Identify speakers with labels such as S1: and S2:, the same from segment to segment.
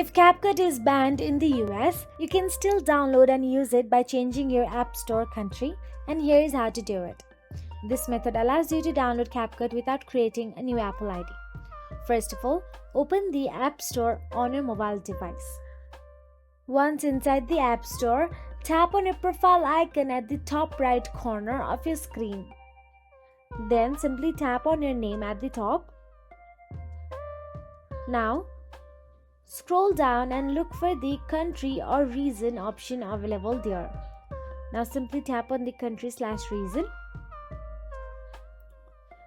S1: If CapCut is banned in the US, you can still download and use it by changing your App Store country, and here is how to do it. This method allows you to download CapCut without creating a new Apple ID. First of all, open the App Store on your mobile device. Once inside the App Store, tap on your profile icon at the top right corner of your screen. Then simply tap on your name at the top. Now, scroll down and look for the country or region option available there. Now simply tap on the country/region.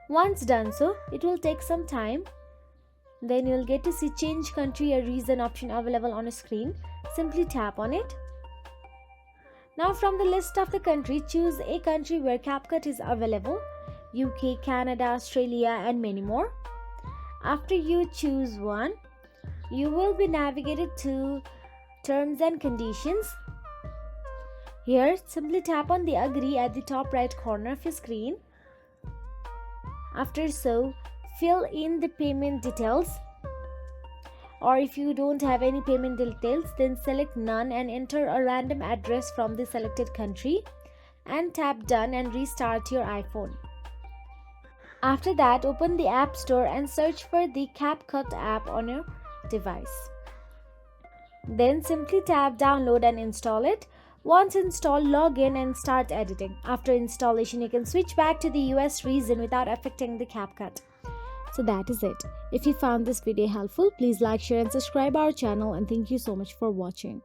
S1: Once done so, it will take some time. Then you will get to see change country or region option available on a screen. Simply tap on it. Now from the list of the country, choose a country where CapCut is available. UK, Canada, Australia and many more. After you choose one, you will be navigated to Terms and Conditions. Here, simply tap on the Agree at the top right corner of your screen. After so, fill in the payment details. Or if you don't have any payment details, then select None and enter a random address from the selected country and tap Done and restart your iPhone. After that, open the App Store and search for the CapCut app on your device. Then simply tap Download and install it. Once installed, log in and start editing. After installation, you can switch back to the US region without affecting the CapCut. So that is it. If you found this video helpful, please like, share and subscribe our channel, and thank you so much for watching.